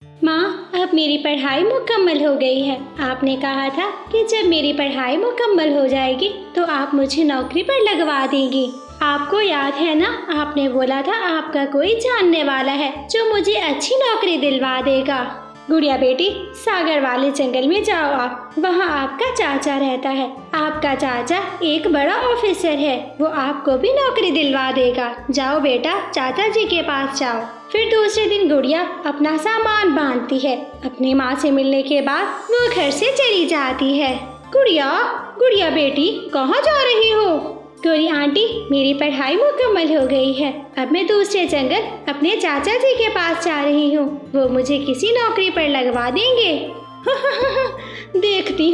माँ, अब मेरी पढ़ाई मुकम्मल हो गई है। आपने कहा था कि जब मेरी पढ़ाई मुकम्मल हो जाएगी तो आप मुझे नौकरी पर लगवा देंगी। आपको याद है ना, आपने बोला था आपका कोई जानने वाला है जो मुझे अच्छी नौकरी दिलवा देगा। गुड़िया बेटी, सागर वाले जंगल में जाओ आप, वहाँ आपका चाचा रहता है। आपका चाचा एक बड़ा ऑफिसर है, वो आपको भी नौकरी दिलवा देगा। जाओ बेटा, चाचा जी के पास जाओ। फिर दूसरे दिन गुड़िया अपना सामान बांधती है। अपनी माँ से मिलने के बाद वो घर से चली जाती है। गुड़िया, गुड़िया बेटी, कहाँ जा रही हो? गौरी आंटी, मेरी पढ़ाई मुकम्मल हो गई है। अब मैं दूसरे जंगल अपने चाचा जी के पास जा रही हूँ। वो मुझे किसी नौकरी पर लगवा देंगे। देखती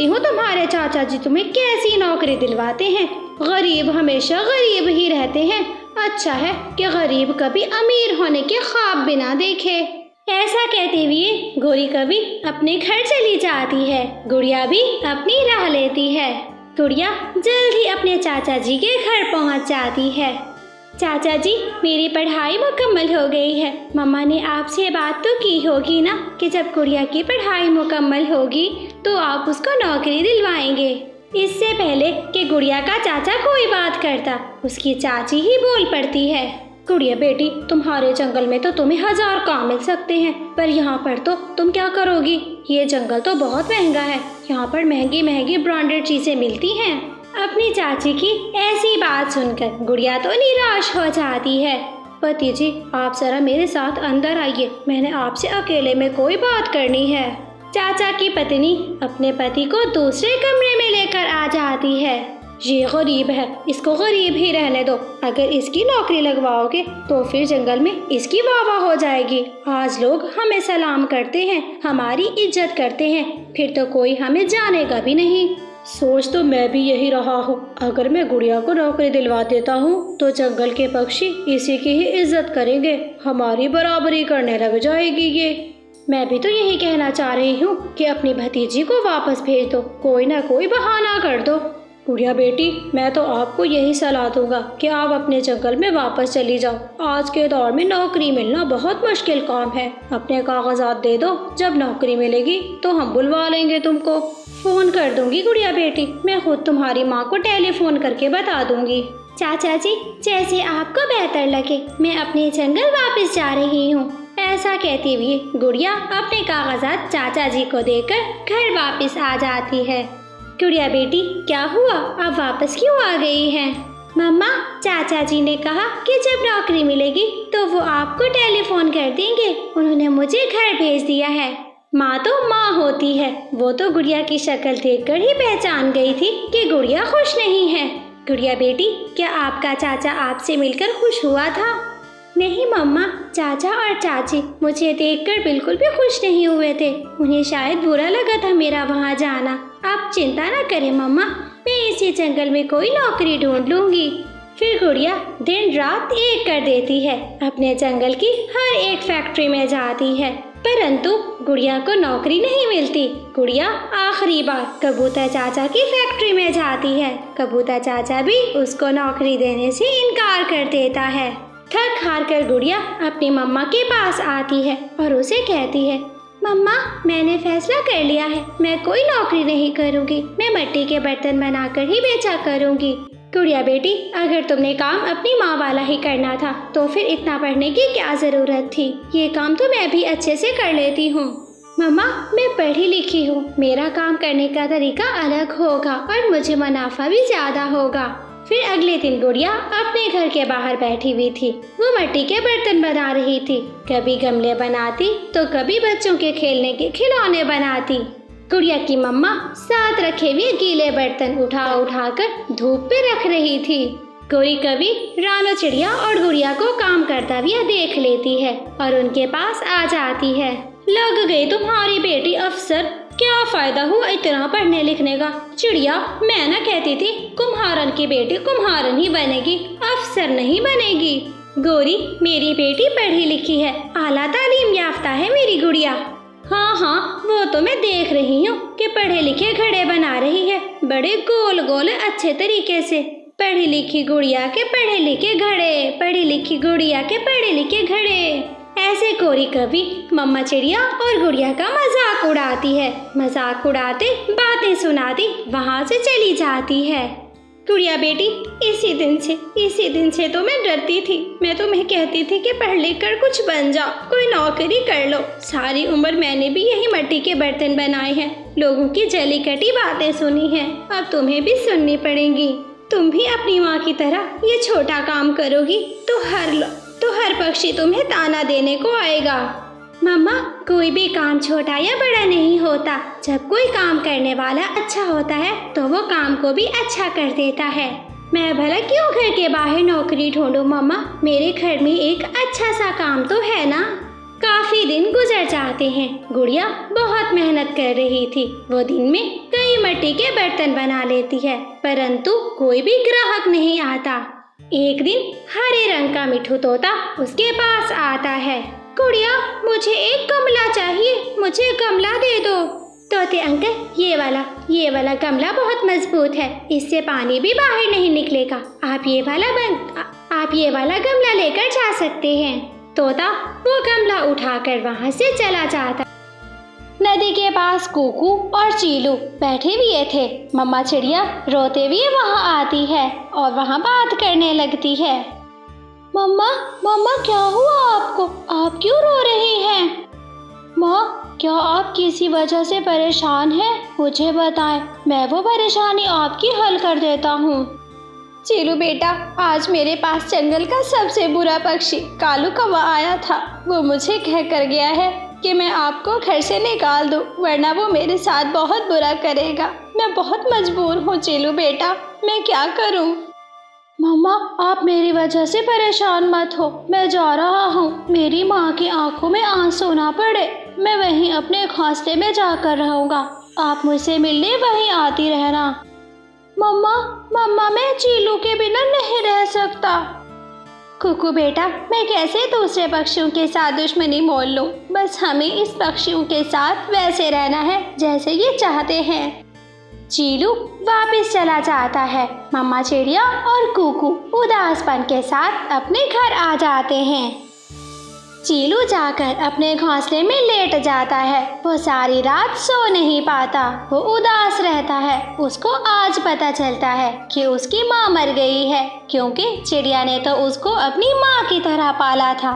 हूँ तुम्हारे चाचा जी तुम्हें कैसी नौकरी दिलवाते हैं। गरीब हमेशा गरीब ही रहते हैं। अच्छा है कि गरीब कभी अमीर होने के ख्वाब भी ना देखे। ऐसा कहते हुए गौरी कभी अपने घर चली जाती है। गुड़िया भी अपनी राह लेती है। गुड़िया जल्द ही अपने चाचा जी के घर पहुंच जाती है। चाचा जी, मेरी पढ़ाई मुकम्मल हो गई है। मम्मा ने आपसे बात तो की होगी ना कि जब गुड़िया की पढ़ाई मुकम्मल होगी तो आप उसको नौकरी दिलवाएंगे। इससे पहले कि गुड़िया का चाचा कोई बात करता, उसकी चाची ही बोल पड़ती है। गुड़िया बेटी, तुम्हारे जंगल में तो तुम्हें 1000 काम मिल सकते हैं, पर यहाँ पर तो तुम क्या करोगी? ये जंगल तो बहुत महंगा है। यहाँ पर महंगी महंगी ब्रांडेड चीजें मिलती हैं। अपनी चाची की ऐसी बात सुनकर गुड़िया तो निराश हो जाती है। पति जी, आप जरा मेरे साथ अंदर आइए, मैंने आपसे अकेले में कोई बात करनी है। चाचा की पत्नी अपने पति को दूसरे कमरे में लेकर आ जाती है। ये गरीब है, इसको गरीब ही रहने दो। अगर इसकी नौकरी लगवाओगे तो फिर जंगल में इसकी वाह हो जाएगी। आज लोग हमें सलाम करते हैं, हमारी इज्जत करते हैं, फिर तो कोई हमें जानेगा भी नहीं। सोच तो मैं भी यही रहा हूँ। अगर मैं गुड़िया को नौकरी दिलवा देता हूँ तो जंगल के पक्षी इसी की ही इज्जत करेंगे, हमारी बराबरी करने लग जाएगी ये। मैं भी तो यही कहना चाह रही हूँ कि अपनी भतीजी को वापस भेज दो, कोई ना कोई बहाना कर दो। गुड़िया बेटी, मैं तो आपको यही सलाह दूंगा कि आप अपने जंगल में वापस चली जाओ। आज के दौर में नौकरी मिलना बहुत मुश्किल काम है। अपने कागजात दे दो, जब नौकरी मिलेगी तो हम बुलवा लेंगे तुमको। फोन कर दूंगी गुड़िया बेटी, मैं खुद तुम्हारी माँ को टेलीफोन करके बता दूंगी। चाचा जी, जैसे आपको बेहतर लगे, मैं अपने जंगल वापस जा रही हूँ। ऐसा कहती हुई गुड़िया अपने कागजात चाचा जी को देकर घर वापस आ जाती है। गुड़िया बेटी, क्या हुआ? आप वापस क्यों आ गई हैं? मम्मा, चाचा जी ने कहा कि जब नौकरी मिलेगी तो वो आपको टेलीफोन कर देंगे। उन्होंने मुझे घर भेज दिया है। माँ तो माँ होती है, वो तो गुड़िया की शक्ल देखकर ही पहचान गई थी कि गुड़िया खुश नहीं है। गुड़िया बेटी, क्या आपका चाचा आपसे मिलकर खुश हुआ था? नहीं मम्मा, चाचा और चाची मुझे देखकर बिल्कुल भी खुश नहीं हुए थे। उन्हें शायद बुरा लगा था मेरा वहाँ जाना। आप चिंता न करें मम्मा, मैं इसी जंगल में कोई नौकरी ढूंढ लूंगी। फिर गुड़िया दिन रात एक कर देती है, अपने जंगल की हर एक फैक्ट्री में जाती है, परंतु गुड़िया को नौकरी नहीं मिलती। गुड़िया आखिरी बार कबूतर चाचा की फैक्ट्री में जाती है। कबूतर चाचा भी उसको नौकरी देने से इनकार कर देता है। थक हार कर गुड़िया अपनी मम्मा के पास आती है और उसे कहती है, मम्मा, मैंने फैसला कर लिया है, मैं कोई नौकरी नहीं करूँगी, मैं मिट्टी के बर्तन बनाकर ही बेचा करूँगी। गुड़िया बेटी, अगर तुमने काम अपनी माँ वाला ही करना था तो फिर इतना पढ़ने की क्या जरूरत थी? ये काम तो मैं भी अच्छे से कर लेती हूँ। मम्मा, मैं पढ़ी लिखी हूँ, मेरा काम करने का तरीका अलग होगा और मुझे मुनाफा भी ज्यादा होगा। फिर अगले दिन गुड़िया अपने घर के बाहर बैठी हुई थी। वो मिट्टी के बर्तन बना रही थी। कभी गमले बनाती तो कभी बच्चों के खेलने के खिलौने बनाती। गुड़िया की मम्मा साथ रखे हुए गीले बर्तन उठा उठा कर धूप पे रख रही थी। गौरी कभी रानो चिड़िया और गुड़िया को काम करता हुआ देख लेती है और उनके पास आ जाती है। लग गई तुम्हारी बेटी अफसर, क्या फायदा हुआ इतना पढ़ने लिखने का? चिड़िया, मैं ना कहती थी कुम्हारन की बेटी कुम्हारन ही बनेगी, अफसर नहीं बनेगी। गौरी, मेरी बेटी पढ़ी लिखी है, आला तालीम याफ्ता है मेरी गुड़िया। हाँ, वो तो मैं देख रही हूँ कि पढ़े लिखे घड़े बना रही है, बड़े गोल गोल अच्छे तरीके से। पढ़ी लिखी गुड़िया के पढ़े लिखे घड़े, पढ़ी लिखी गुड़िया के पढ़े लिखे घड़े। ऐसे गोरी कभी मम्मा चिड़िया और गुड़िया का मजाक उड़ाती है। मजाक उड़ाते बातें सुनाती वहाँ से चली जाती है। गुड़िया बेटी, इसी दिन से तो मैं डरती थी। मैं तुम्हें कहती थी कि पढ़ लिख कर कुछ बन जाओ, कोई नौकरी कर लो। सारी उम्र मैंने भी यही मिट्टी के बर्तन बनाए हैं, लोगों की जली कटी बातें सुनी हैं। अब तुम्हें भी सुननी पड़ेंगी। तुम भी अपनी माँ की तरह ये छोटा काम करोगी तो हर पक्षी तुम्हें ताना देने को आएगा। मम्मा, कोई भी काम छोटा या बड़ा नहीं होता। जब कोई काम करने वाला अच्छा होता है तो वो काम को भी अच्छा कर देता है। मैं भला क्यों घर के बाहर नौकरी ढूंढूं मम्मा? मेरे घर में एक अच्छा सा काम तो है ना। काफी दिन गुजर जाते हैं। गुड़िया बहुत मेहनत कर रही थी। वो दिन में कई मिट्टी के बर्तन बना लेती है, परंतु कोई भी ग्राहक नहीं आता। एक दिन हरे रंग का मिठू तोता उसके पास आता है। गुड़िया, मुझे एक गमला चाहिए, मुझे गमला दे दो। तोते अंकल, ये वाला गमला बहुत मजबूत है, इससे पानी भी बाहर नहीं निकलेगा। आप ये वाला गमला लेकर जा सकते हैं। तोता वो गमला उठाकर वहाँ से चला जाता। नदी के पास कूकू और चीलू बैठे हुए थे। मम्मा चिड़िया रोते हुए वहाँ आती है और वहाँ बात करने लगती है। मम्मा क्या हुआ आपको? आप क्यों रो रही हैं? माँ, क्या आप किसी वजह से परेशान हैं? मुझे बताएं, मैं वो परेशानी आपकी हल कर देता हूँ। चीलू बेटा, आज मेरे पास जंगल का सबसे बुरा पक्षी कालू कौवा आया था। वो मुझे कह कर गया है कि मैं आपको घर से निकाल दूं, वरना वो मेरे साथ बहुत बुरा करेगा। मैं बहुत मजबूर हूँ चीलू बेटा, मैं क्या करूँ? मम्मा, आप मेरी वजह से परेशान मत हो। मैं जा रहा हूँ। मेरी माँ की आंखों में आंसू ना पड़े। मैं वहीं अपने घोंसले में जाकर रहूँगा। आप मुझसे मिलने वहीं आती रहना। मम्मा, मैं चीलू के बिना नहीं रह सकता। कुकू बेटा, मैं कैसे दूसरे पक्षियों के साथ दुश्मनी मोल लूं? बस हमें इस पक्षियों के साथ वैसे रहना है जैसे ये चाहते हैं। चीलू वापस चला जाता है। मम्मा चिड़िया और कुकू उदासपन के साथ अपने घर आ जाते हैं। चीलू जाकर अपने घोंसले में लेट जाता है। वो सारी रात सो नहीं पाता। वो उदास रहता है। उसको आज पता चलता है कि उसकी माँ मर गई है, क्योंकि चिड़िया ने तो उसको अपनी माँ की तरह पाला था।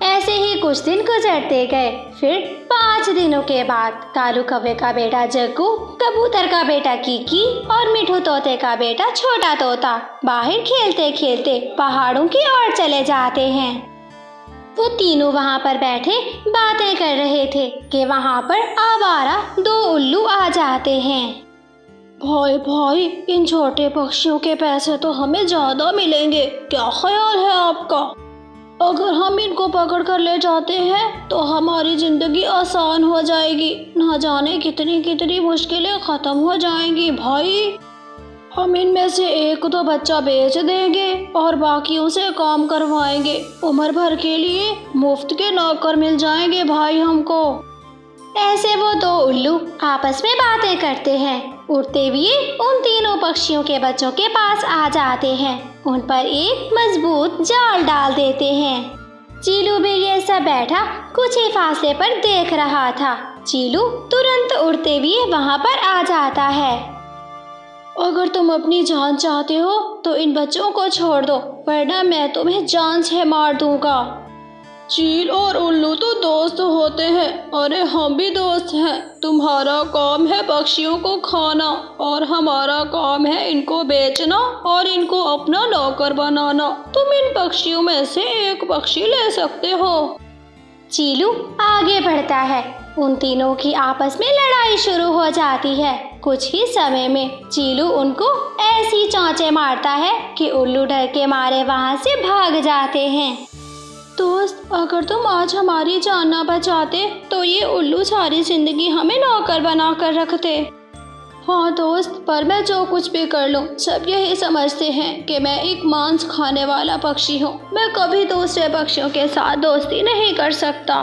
ऐसे ही कुछ दिन गुजरते गए। फिर 5 दिनों के बाद कालू कौवे का बेटा जग्गू, कबूतर का बेटा कीकी और मिठू तोते का बेटा छोटा तोता बाहर खेलते खेलते पहाड़ों की ओर चले जाते हैं। वो तीनों वहाँ पर बैठे बातें कर रहे थे कि वहाँ पर आवारा 2 उल्लू आ जाते हैं। भाई, इन छोटे पक्षियों के पैसे तो हमें ज्यादा मिलेंगे। क्या ख्याल है आपका? अगर हम इनको पकड़ कर ले जाते हैं तो हमारी जिंदगी आसान हो जाएगी। ना जाने कितनी मुश्किलें खत्म हो जाएंगी। भाई, हम इनमें से एक तो बच्चा बेच देंगे और बाकियों से काम करवाएंगे। उम्र भर के लिए मुफ्त के नौकर मिल जाएंगे भाई हमको। ऐसे वो 2 उल्लू आपस में बातें करते हैं। उड़ते हुए उन तीनों पक्षियों के बच्चों के पास आ जाते हैं। उन पर एक मजबूत जाल डाल देते हैं। चीलू भी ये सब बैठा कुछ ही फासले पर देख रहा था। चीलू तुरंत उड़ते हुए वहाँ पर आ जाता है। अगर तुम अपनी जान चाहते हो तो इन बच्चों को छोड़ दो, वरना मैं तुम्हें जान से मार दूंगा। चील और उल्लू तो दोस्त होते हैं। अरे हम भी दोस्त हैं। तुम्हारा काम है पक्षियों को खाना और हमारा काम है इनको बेचना और इनको अपना नौकर बनाना। तुम इन पक्षियों में से एक पक्षी ले सकते हो। चीलू आगे बढ़ता है। उन तीनों की आपस में लड़ाई शुरू हो जाती है। कुछ ही समय में चीलू उनको ऐसी चोंचे मारता है कि उल्लू डर के मारे वहाँ से भाग जाते हैं। दोस्त, अगर तुम आज हमारी जान ना बचाते तो ये उल्लू सारी जिंदगी हमें नौकर बना कर रखते। हाँ दोस्त, पर मैं जो कुछ भी कर लूँ सब यही समझते हैं कि मैं एक मांस खाने वाला पक्षी हूँ। मैं कभी दूसरे पक्षियों के साथ दोस्ती नहीं कर सकता।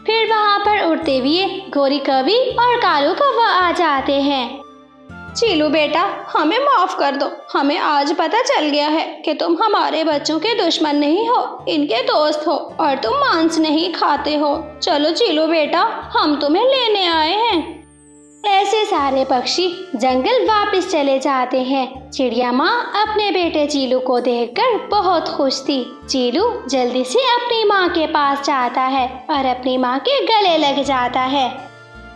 फिर वहाँ पर उड़ते हुए गोरी कवि और कालू कौवा आ जाते हैं। चीलू बेटा, हमें माफ कर दो। हमें आज पता चल गया है कि तुम हमारे बच्चों के दुश्मन नहीं हो, इनके दोस्त हो और तुम मांस नहीं खाते हो। चलो चीलू बेटा, हम तुम्हें लेने आए हैं। ऐसे सारे पक्षी जंगल वापस चले जाते हैं। चिड़िया माँ अपने बेटे चीलू को देखकर बहुत खुश थी। चीलू जल्दी से अपनी माँ के पास जाता है और अपनी माँ के गले लग जाता है।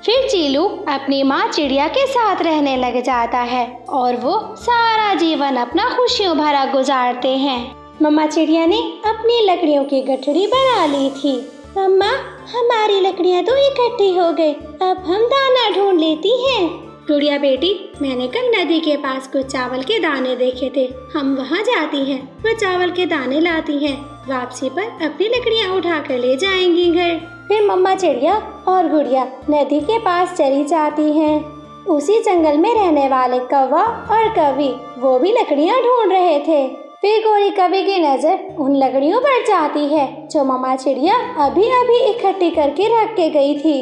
फिर चीलू अपनी माँ चिड़िया के साथ रहने लग जाता है और वो सारा जीवन अपना खुशियों भरा गुजारते हैं। मम्मा चिड़िया ने अपनी लकड़ियों की गठरी बना ली थी। मम्मा, हमारी लकड़ियाँ तो इकट्ठी हो गई, अब हम दाना ढूंढ लेती हैं। गुड़िया बेटी, मैंने कल नदी के पास कुछ चावल के दाने देखे थे, हम वहाँ जाती हैं, वो चावल के दाने लाती हैं, वापसी पर अपनी लकड़ियाँ उठा कर ले जाएंगी घर। फिर मम्मा चिड़िया और गुड़िया नदी के पास चली जाती हैं। उसी जंगल में रहने वाले कौवा और कौवी वो भी लकड़ियाँ ढूंढ रहे थे। फिर गोरी कौवी की नजर उन लकड़ियों पर जाती है जो मम्मा चिड़िया अभी अभी इकट्ठी करके रख के गई थी।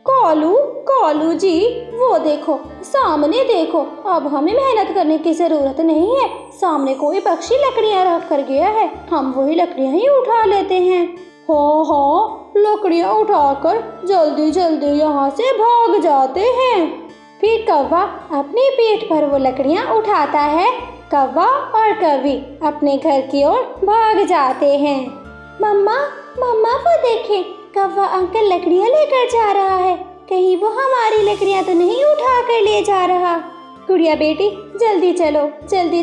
कालू जी, वो देखो, सामने देखो, अब हमें मेहनत करने की जरूरत नहीं है। सामने कोई पक्षी लकड़ियाँ रख कर गया है, हम वही लकड़ियाँ ही उठा लेते हैं। हाँ, लकड़ियाँ उठाकर जल्दी जल्दी यहाँ से भाग जाते हैं। फिर कौवा अपनी पीठ पर वो लकड़ियाँ उठाता है। कौवा और कौवी अपने घर की ओर भाग जाते हैं। मम्मा वो देखें, कौवा अंकल लकड़ियाँ लेकर जा रहा है, कहीं वो हमारी लकड़ियाँ तो नहीं उठा कर ले जा रहा। गुड़िया बेटी, जल्दी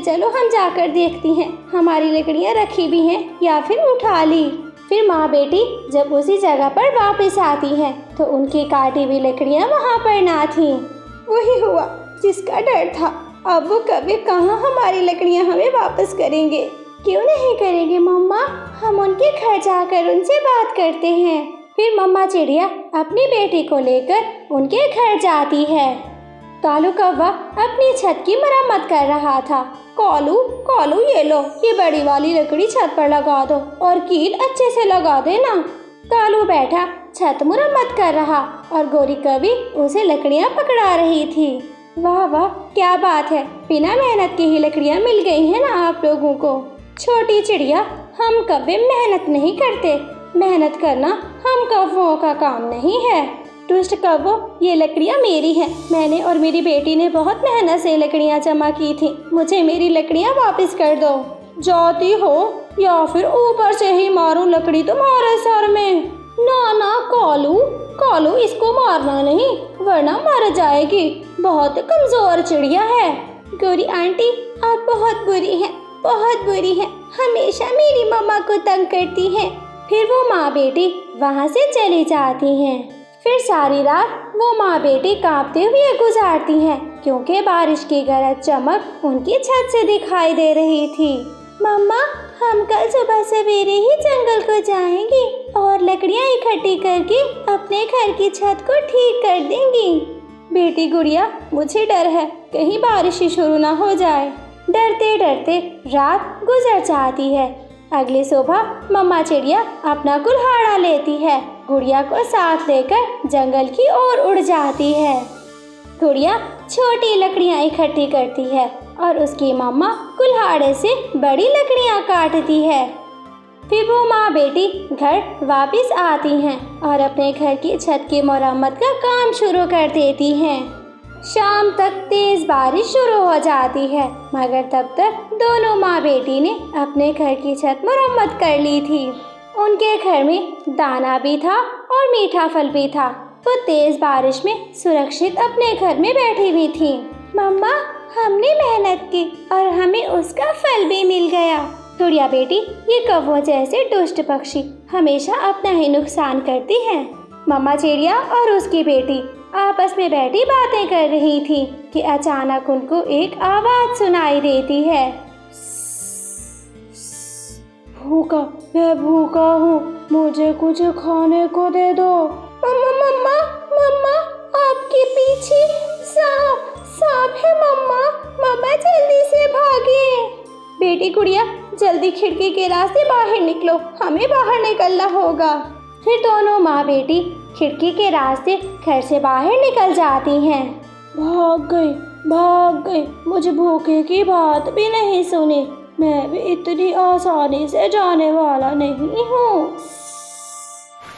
चलो, हम जाकर देखती हैं हमारी लकड़ियाँ रखी भी हैं या फिर उठा ली। फिर माँ बेटी जब उसी जगह पर वापस आती हैं तो उनकी काटी हुई लकड़ियाँ वहाँ पर ना थीं। वही हुआ जिसका डर था, अब वो कभी कहाँ हमारी लकड़ियाँ हमें वापस करेंगे। क्यों नहीं करेंगे मम्मा, हम उनके घर जाकर उनसे बात करते हैं। फिर मम्मा चिड़िया अपनी बेटी को लेकर उनके घर जाती है। कालू कौवा अपनी छत की मरम्मत कर रहा था। कालू ये लो, ये बड़ी वाली लकड़ी छत पर लगा दो और कील अच्छे से लगा देना। कालू बैठा छत मरम्मत कर रहा और गोरी कौवी उसे लकड़ियाँ पकड़ा रही थी। वाह, क्या बात है, बिना मेहनत की ही लकड़ियाँ मिल गई हैं ना आप लोगों को। छोटी चिड़िया, हम कभी मेहनत नहीं करते, मेहनत करना हम कौवों का काम नहीं है। दुष्ट कौवों, ये लकड़ियाँ मेरी हैं, मैंने और मेरी बेटी ने बहुत मेहनत से लकड़ियाँ जमा की थी, मुझे मेरी लकड़ियाँ वापस कर दो। जाती हो या फिर ऊपर से ही मारूं लकड़ी तुम्हारे सर में। ना कालू, इसको मारना नहीं वरना मर जाएगी, बहुत कमजोर चिड़िया है। गोरी आंटी, आप बहुत बुरी हैं, हमेशा मेरी मम्मा को तंग करती हैं। फिर वो माँ बेटी वहाँ से चली जाती हैं। फिर सारी रात वो माँ बेटी कांपते हुए गुजारती हैं क्योंकि बारिश की गरज चमक उनकी छत से दिखाई दे रही थी। मम्मा, हम कल सुबह सवेरे ही जंगल को जाएंगे और लकड़ियाँ इकट्ठी करके अपने घर की छत को ठीक कर देंगी। बेटी गुड़िया, मुझे डर है कहीं बारिश ही शुरू ना हो जाए। डरते डरते रात गुजर जाती है। अगली सुबह मम्मा चिड़िया अपना कुल्हाड़ा लेती है, गुड़िया को साथ लेकर जंगल की ओर उड़ जाती है। गुड़िया छोटी लकड़ियाँ इकट्ठी करती है और उसकी मम्मा कुल्हाड़े से बड़ी लकड़ियाँ काटती है। फिर वो माँ बेटी घर वापस आती हैं और अपने घर की छत की मरम्मत का काम शुरू कर देती हैं। शाम तक तेज बारिश शुरू हो जाती है, मगर तब तक दोनों माँ बेटी ने अपने घर की छत मरम्मत कर ली थी। उनके घर में दाना भी था और मीठा फल भी था। वो तेज बारिश में सुरक्षित अपने घर में बैठी हुई थी। मम्मा, हमने मेहनत की और हमें उसका फल भी मिल गया। गुड़िया बेटी, ये कौवों जैसे दुष्ट पक्षी हमेशा अपना ही नुकसान करती हैं। मम्मा चिड़िया और उसकी बेटी आपस में बैठी बातें कर रही थी कि अचानक उनको एक आवाज सुनाई देती है। मैं भूखा हूँ, मुझे कुछ खाने को दे दो। मम्मा, आपके पीछे सांप है मम्मा, जल्दी से भागिए। बेटी गुड़िया, जल्दी खिड़की के रास्ते बाहर निकलो, हमें बाहर निकलना होगा। फिर दोनों माँ बेटी खिड़की के रास्ते घर से बाहर निकल जाती हैं। भाग भाग गई, मुझे भूखे की बात भी नहीं सुनी। मैं भी इतनी आसानी से जाने वाला नहीं हूँ।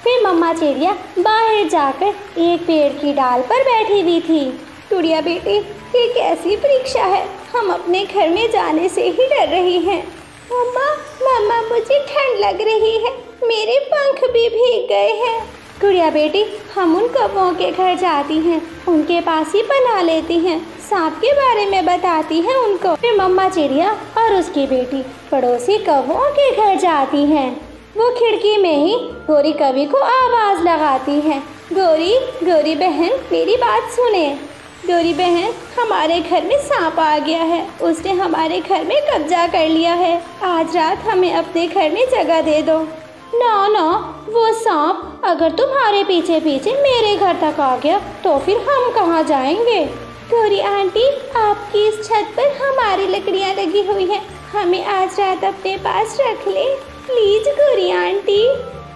फिर मम्मा चिड़िया बाहर जाकर एक पेड़ की डाल पर बैठी हुई थी। टुड़िया बेटी, ये कैसी परीक्षा है, हम अपने घर में जाने से ही डर रही हैं। मम्मा मम्मा मुझे ठंड लग रही है, मेरे पंख भी भीग गए हैं। गुड़िया बेटी, हम उन कौवों के घर जाती हैं, उनके पास ही पनाह लेती हैं, सांप के बारे में बताती हैं उनको। फिर मम्मा चिड़िया और उसकी बेटी पड़ोसी कौवों के घर जाती हैं। वो खिड़की में ही गोरी कवि को आवाज़ लगाती हैं, गोरी गोरी बहन मेरी बात सुने। गोरी बहन, हमारे घर में सांप आ गया है, उसने हमारे घर में कब्जा कर लिया है। आज रात हमें अपने घर में जगह दे दो। ना ना, वो सांप अगर तुम्हारे पीछे पीछे मेरे घर तक आ गया तो फिर हम कहाँ जाएंगे। गोरी आंटी, आपकी इस छत पर हमारी लकड़ियाँ लगी हुई हैं, हमें आज रात अपने पास रख ले प्लीज गोरी आंटी।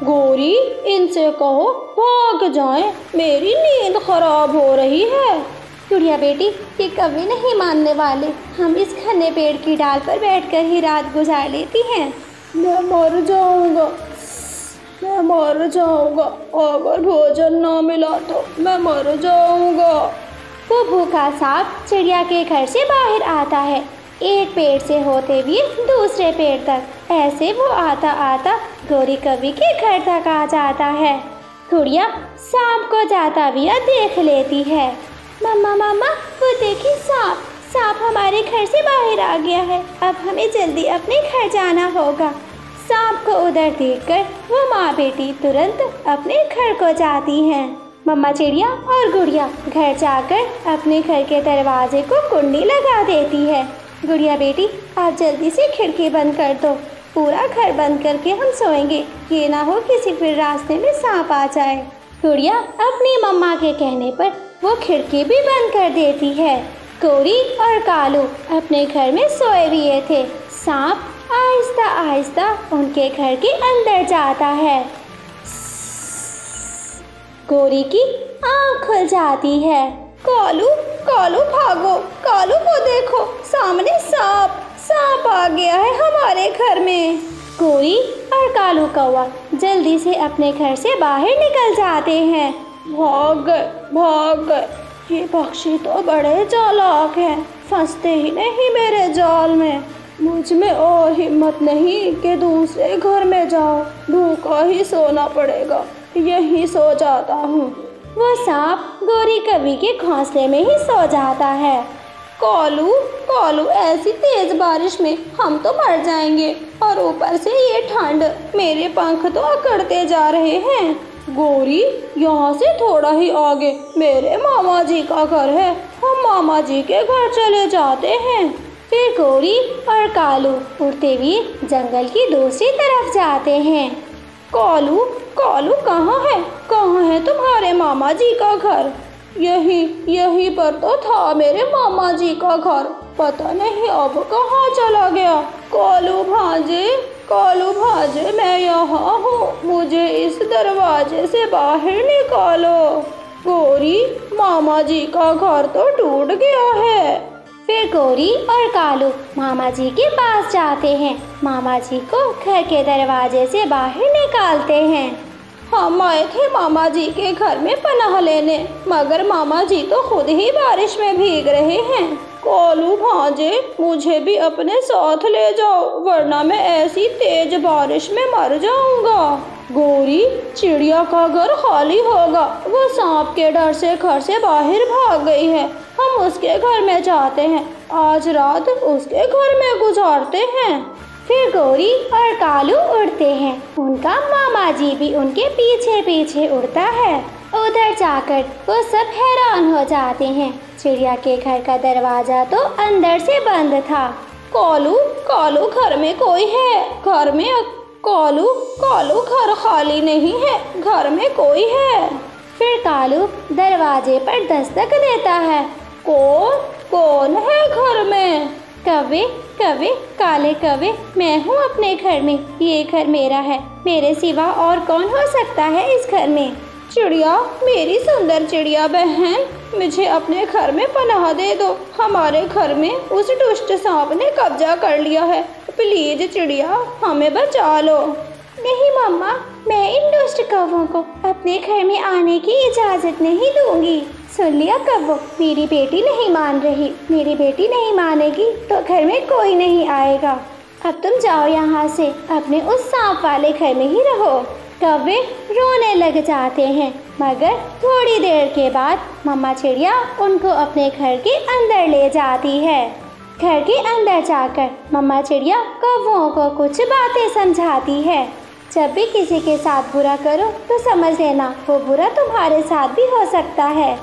गोरी, इनसे कहो भाग जाएं, मेरी नींद खराब हो रही है। गुड़िया बेटी, ये कभी नहीं मानने वाले, हम इस घने पेड़ की डाल पर बैठकर ही रात गुजार लेती हैं। मैं मर जाऊंगा, मैं मर जाऊंगा, अगर भोजन ना मिला तो मैं मर जाऊंगा। वो भूखा सांप चिड़िया के घर से बाहर आता है, एक पेड़ से होते हुए दूसरे पेड़ तक। ऐसे वो आता आता गोरी कवि के घर तक आ जाता है। गुड़िया सांप को जाता हुआ देख लेती है। मम्मा मम्मा, वो देखिए सांप, सांप हमारे घर से बाहर आ गया है, अब हमें जल्दी अपने घर जाना होगा। सांप को उधर देखकर वो माँ बेटी तुरंत अपने घर को जाती हैं। मम्मा चिड़िया और गुड़िया घर जाकर अपने घर के दरवाजे को कुंडी लगा देती है। गुड़िया बेटी, आप जल्दी से खिड़की बंद कर दो, पूरा घर बंद करके हम सोएंगे, ये ना हो किसी फिर रास्ते में सांप आ जाए। गुड़िया अपनी मम्मा के कहने पर वो खिड़की भी बंद कर देती है। गोरी और कालू अपने घर में सोए हुए थे। सांप आहिस्ता आहिस्ता उनके घर के अंदर जाता है। गोरी की आँख खुल जाती है। कालू कालू भागो, कालू को देखो, सामने सांप, सांप आ गया है हमारे घर में। गोरी और कालू कौवा जल्दी से अपने घर से बाहर निकल जाते हैं। भाग गए, भाग गए, ये पक्षी तो बड़े चालाक हैं, फंसते ही नहीं मेरे जाल में। मुझ में और हिम्मत नहीं कि दूसरे घर में जाओ, भूखा ही सोना पड़ेगा, यहीं सो जाता हूँ। वो सांप गोरी कवि के घोंसले में ही सो जाता है। कालू कालू, ऐसी तेज बारिश में हम तो मर जाएंगे, और ऊपर से ये ठंड, मेरे पंख तो अकड़ते जा रहे हैं। गोरी, यहाँ से थोड़ा ही आगे मेरे मामा जी का घर है, हम मामा जी के घर चले जाते हैं। फिर गोरी और कालू उड़ते हुए जंगल की दूसरी तरफ जाते हैं। कालू कालू, कहाँ है तुम्हारे मामा जी का घर? यहीं पर तो था मेरे मामा जी का घर, पता नहीं अब कहाँ चला गया। कालू भांजे, मैं यहाँ हूँ, मुझे इस दरवाजे से बाहर निकालो। गोरी, मामा जी का घर तो टूट गया है। फिर गोरी और कालू मामा जी के पास जाते हैं, मामा जी को घर के दरवाजे से बाहर निकालते हैं। हम आए थे मामा जी के घर में पनाह लेने, मगर मामा जी तो खुद ही बारिश में भीग रहे हैं। कालू भांजे, मुझे भी अपने साथ ले जाओ, वरना मैं ऐसी तेज बारिश में मर जाऊंगा। गोरी, चिड़िया का घर खाली होगा, वो सांप के डर से घर से बाहर भाग गई है, हम उसके घर में जाते हैं, आज रात उसके घर में गुजारते हैं। फिर गोरी और कालू उड़ते हैं, उनका मामा जी भी उनके पीछे पीछे उड़ता है। उधर जाकर वो सब हैरान हो जाते हैं, चिड़िया के घर का दरवाजा तो अंदर से बंद था। कालू घर में कोई है, घर में कालू घर खाली नहीं है, घर में कोई है। फिर कालू दरवाजे पर दस्तक देता है। कौन है घर में? कव्वे काले कव्वे, मैं हूँ अपने घर में, ये घर मेरा है, मेरे सिवा और कौन हो सकता है इस घर में? चिड़िया, मेरी सुंदर चिड़िया बहन, मुझे अपने घर में पनाह दे दो। हमारे घर में उस दुष्ट सांप ने कब्जा कर लिया है। प्लीज चिड़िया, हमें बचा लो। नहीं मम्मा, मैं इन दुष्ट कौवों को अपने घर में आने की इजाजत नहीं दूंगी। सुन लिया कौवों, मेरी बेटी नहीं मान रही। मेरी बेटी नहीं मानेगी तो घर में कोई नहीं आएगा। अब तुम जाओ यहाँ से, अपने उस सांप वाले घर में ही रहो। कौवे रोने लग जाते हैं, मगर थोड़ी देर के बाद मम्मा चिड़िया उनको अपने घर के अंदर ले जाती है। घर के अंदर जाकर मम्मा चिड़िया कौवों को कुछ बातें समझाती है। जब भी किसी के साथ बुरा करो तो समझ लेना वो बुरा तुम्हारे साथ भी हो सकता है।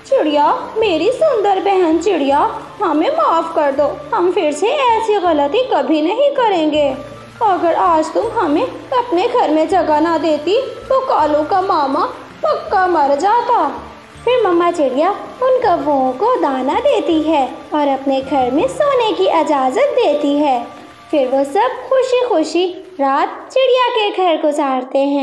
चिड़िया, मेरी सुंदर बहन चिड़िया, हमें माफ़ कर दो। हम फिर से ऐसी गलती कभी नहीं करेंगे। अगर आज तुम हमें अपने घर में जगह ना देती तो कालू का मामा पक्का मर जाता। फिर मम्मा चिड़िया उन कौवों को दाना देती है और अपने घर में सोने की इजाज़त देती है। फिर वो सब खुशी खुशी रात चिड़िया के घर गुजारते हैं।